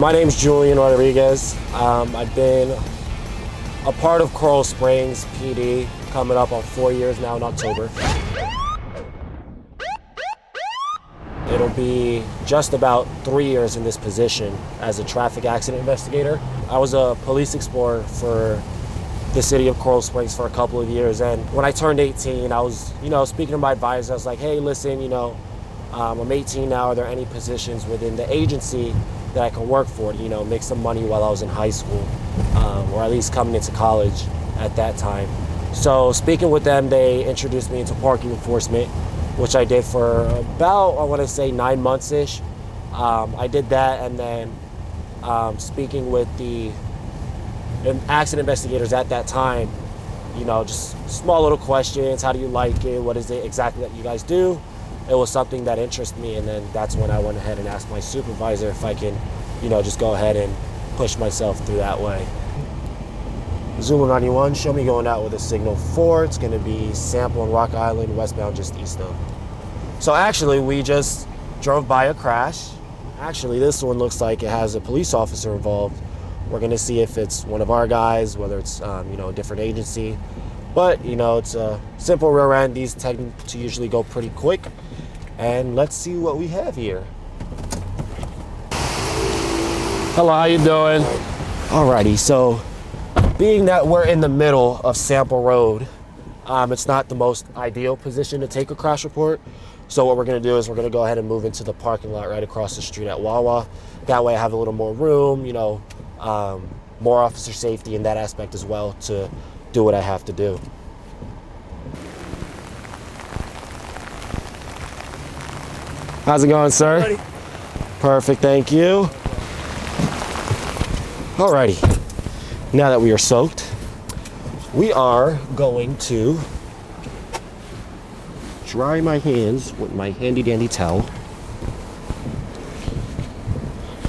My name's Julian. I've been a part of Coral Springs PD coming up on 4 years now in October. It'll be just about 3 years in this position as a traffic accident investigator. I was a police explorer for the city of Coral Springs for a couple of years, and when I turned 18, I was, speaking to my advisor. I was like, hey, listen, I'm 18 now. Are there any positions within the agency that I can work for to, make some money while I was in high school, or at least coming into college at that time? So speaking with them, they introduced me into parking enforcement, which I did for about, I want to say 9 months-ish. I did that, and then speaking with the accident investigators at that time, just small little questions. How do you like it? What is it exactly that you guys do? It was something that interested me, and then that's when I went ahead and asked my supervisor if I can, just go ahead and push myself through that way. Zulu 91, show me going out with a signal 4. It's going to be Sample and Rock Island, westbound just east of. So actually, we just drove by a crash. Actually, this one looks like it has a police officer involved. We're going to see if it's one of our guys, whether it's, a different agency. But, it's a simple rear end. These tend to usually go pretty quick. And let's see what we have here. Hello, how you doing? Alrighty, so being that we're in the middle of Sample Road, it's not the most ideal position to take a crash report. So what we're gonna do is we're gonna go ahead and move into the parking lot right across the street at Wawa. That way I have a little more room, more officer safety in that aspect as well to do what I have to do. How's it going, sir? Ready. Perfect, thank you. Alrighty, now that we are soaked, we are going to dry my hands with my handy dandy towel.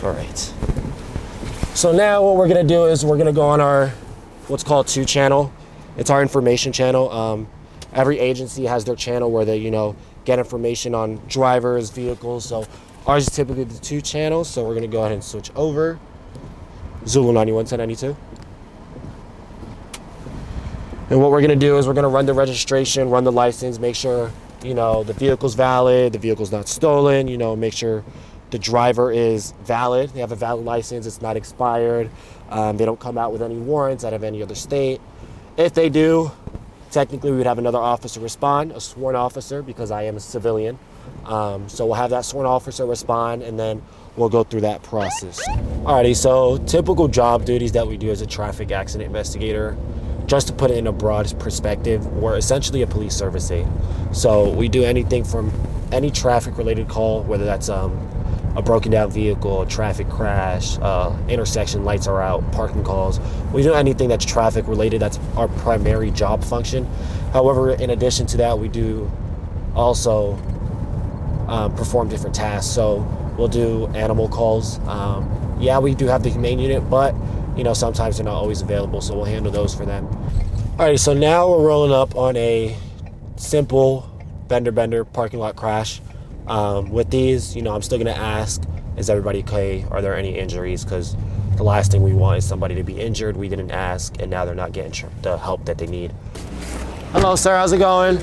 Alright. So now what we're gonna do is we're gonna go on our, what's called 2 channel. It's our information channel. Every agency has their channel where they, get information on drivers, vehicles. So ours is typically the 2 channels. So we're gonna go ahead and switch over. Zulu 91 1092. And what we're gonna do is we're gonna run the registration, run the license, make sure, the vehicle's valid, the vehicle's not stolen, make sure the driver is valid. They have a valid license, it's not expired. They don't come out with any warrants out of any other state. If they do, technically we would have another officer respond, a sworn officer, because I am a civilian. So we'll have that sworn officer respond, and then we'll go through that process. Alrighty, so typical job duties that we do as a traffic accident investigator, just to put it in a broad perspective, we're essentially a police service aid. So we do anything from any traffic related call, whether that's a broken down vehicle, a traffic crash, intersection lights are out, parking calls. We do anything that's traffic related. That's our primary job function. However, in addition to that, we do also perform different tasks. So we'll do animal calls. Yeah, we do have the humane unit, but sometimes they're not always available, so we'll handle those for them. All right, so now we're rolling up on a simple bender parking lot crash. With these, I'm still gonna ask, is everybody okay? Are there any injuries? Because the last thing we want is somebody to be injured. We didn't ask, and now they're not getting the help that they need. Hello, sir, how's it going?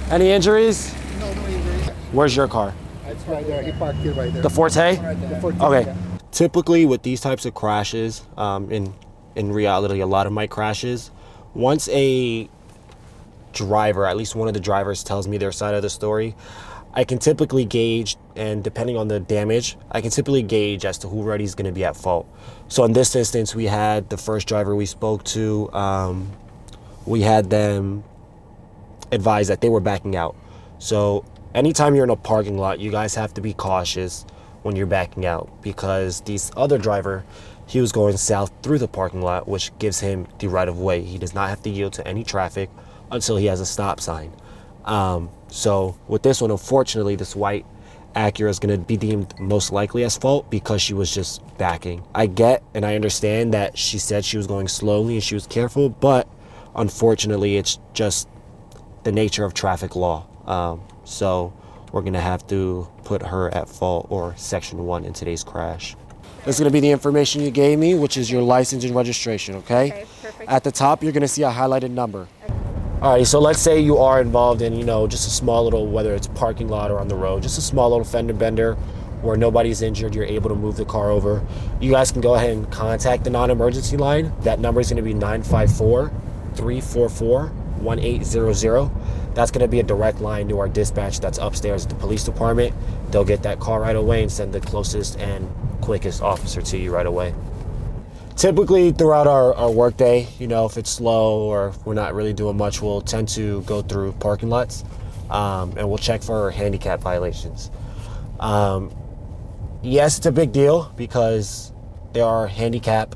Any injuries? No injuries. Where's your car? It's right there. He parked it right there. The Forte? Right there. The Forte. Okay. Yeah. Typically with these types of crashes, in reality, a lot of my crashes, once a driver, at least one of the drivers, tells me their side of the story, I can typically gauge, and depending on the damage, I can typically gauge as to who already is going to be at fault. So in this instance, we had the first driver we spoke to, we had them advise that they were backing out. So anytime you're in a parking lot, you guys have to be cautious when you're backing out, because this other driver, he was going south through the parking lot, which gives him the right of way. He does not have to yield to any traffic until he has a stop sign. So with this one, unfortunately, this white Acura is going to be deemed most likely as fault because she was just backing. I get and I understand that she said she was going slowly and she was careful, but unfortunately, it's just the nature of traffic law. So we're gonna have to put her at fault, or section 1 in today's crash. This is going to be the information you gave me, which is your license and registration, okay? Okay, perfect. At the top, you're going to see a highlighted number. All right, so let's say you are involved in, just a small little, whether it's parking lot or on the road, just a small little fender bender where nobody's injured, you're able to move the car over. You guys can go ahead and contact the non-emergency line. That number is going to be 954-344-1800. That's going to be a direct line to our dispatch that's upstairs at the police department. They'll get that call right away and send the closest and quickest officer to you right away. Typically throughout our workday, if it's slow or if we're not really doing much, we'll tend to go through parking lots and we'll check for handicap violations. Yes, it's a big deal because there are handicap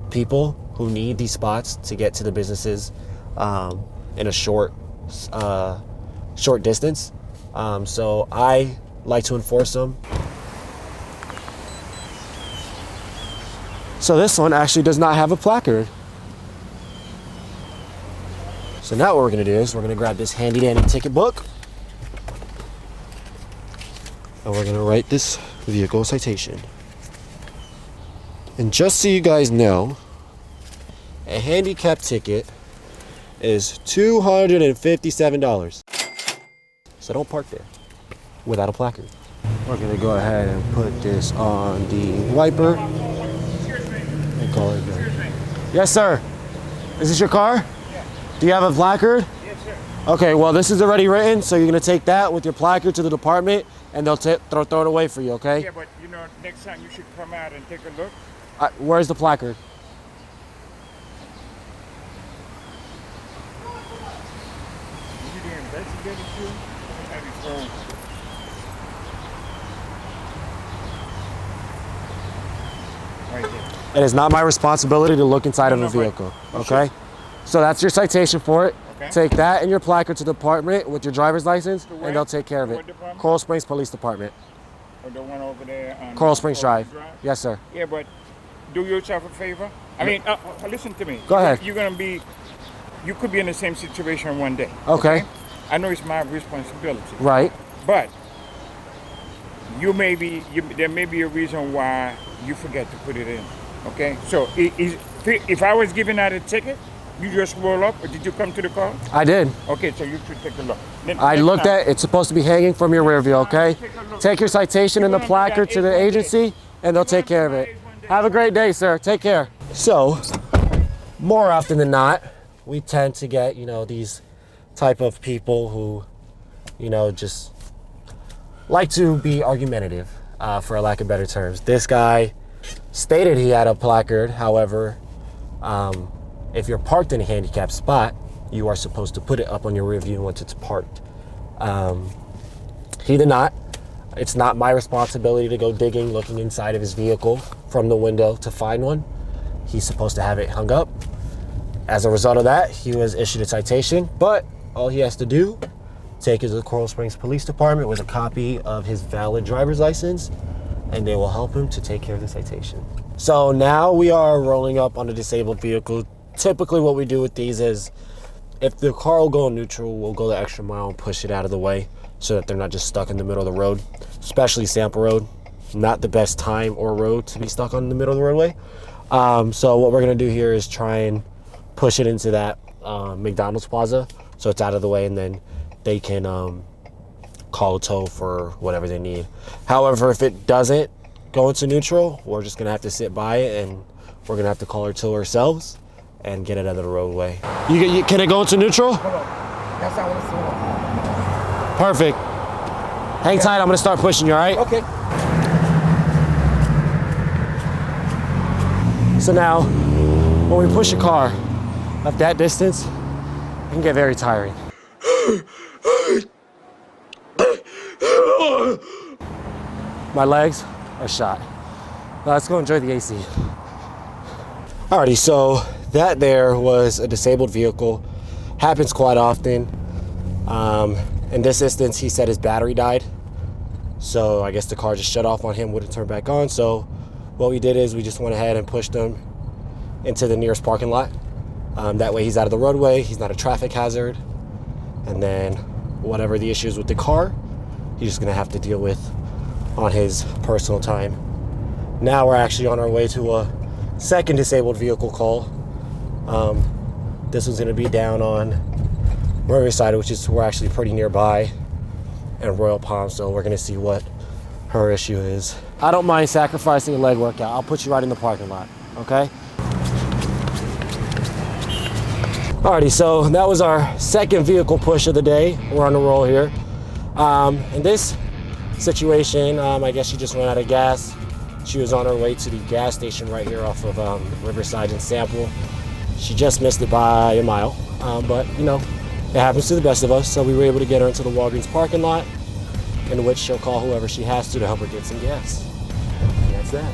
people who need these spots to get to the businesses in a short distance. So I like to enforce them. So this one actually does not have a placard. So now what we're gonna do is we're gonna grab this handy dandy ticket book and we're gonna write this vehicle citation. And just so you guys know, a handicap ticket is $257. So don't park there without a placard. We're gonna go ahead and put this on the wiper. Call it good. Yes, sir. Is this your car? Yeah. Do you have a placard? Yes, sir. Okay, well, this is already written, so you're going to take that with your placard to the department, and they'll throw it away for you, okay? Yeah, but next time you should come out and take a look. Where's the placard? You the investigator too? At his phone. Right there. It is not my responsibility to look inside of a vehicle, okay? So that's your citation for it. Okay. Take that and your placard to the department with your driver's license, To where? and they'll take care of To it. what department? Coral Springs Police Department. Or the one over there on Coral Springs Drive. Yes, sir. Yeah, but do yourself a favor. I mean, listen to me. Go ahead. You could be in the same situation one day. Okay. I know it's my responsibility. Right. But there may be a reason why you forget to put it in. Okay? So if I was giving out a ticket, you just roll up, or did you come to the car? I did. Okay, so you should take a look. I looked at it's supposed to be hanging from your rear view, okay? Take your citation and the placard to the agency, and they'll take care of it. Have a great day, sir. Take care. So, more often than not, we tend to get, these type of people who, just like to be argumentative, for a lack of better terms. This guy stated he had a placard. However, if you're parked in a handicapped spot, you are supposed to put it up on your rear view once it's parked. He did not. It's not my responsibility to go digging, looking inside of his vehicle from the window to find one. He's supposed to have it hung up. As a result of that, he was issued a citation, but all he has to do, take it to the Coral Springs Police Department with a copy of his valid driver's license, and they will help him to take care of the citation. So now we are rolling up on a disabled vehicle. Typically what we do with these is, if the car will go neutral, we'll go the extra mile and push it out of the way so that they're not just stuck in the middle of the road, especially Sample Road. Not the best time or road to be stuck on the middle of the roadway. So what we're gonna do here is try and push it into that McDonald's Plaza so it's out of the way, and then they can call a tow for whatever they need. However, if it doesn't go into neutral, we're just gonna have to sit by it, and we're gonna have to call our tow ourselves and get it out of the roadway. Can it go into neutral? Hold on. That's not what it's for. Perfect. Hang tight, I'm gonna start pushing you, all right? Okay. So now, when we push a car up that distance, it can get very tiring. My legs are shot. Now let's go enjoy the AC. Alrighty, so that there was a disabled vehicle. Happens quite often. In this instance, he said his battery died. So I guess the car just shut off on him, wouldn't turn back on. So what we did is we just went ahead and pushed him into the nearest parking lot. That way he's out of the roadway, he's not a traffic hazard. And then whatever the issues with the car, he's just gonna have to deal with on his personal time. Now we're actually on our way to a second disabled vehicle call. This one's gonna be down on Riverside, which is we're actually pretty nearby, and Royal Palm, so we're gonna see what her issue is. I don't mind sacrificing a leg workout. I'll put you right in the parking lot, okay? Alrighty, so that was our second vehicle push of the day. We're on the roll here. In this situation, I guess she just ran out of gas. She was on her way to the gas station right here off of Riverside and Sample. She just missed it by a mile, but you know, it happens to the best of us. So we were able to get her into the Walgreens parking lot, in which she'll call whoever she has to help her get some gas. And that's that.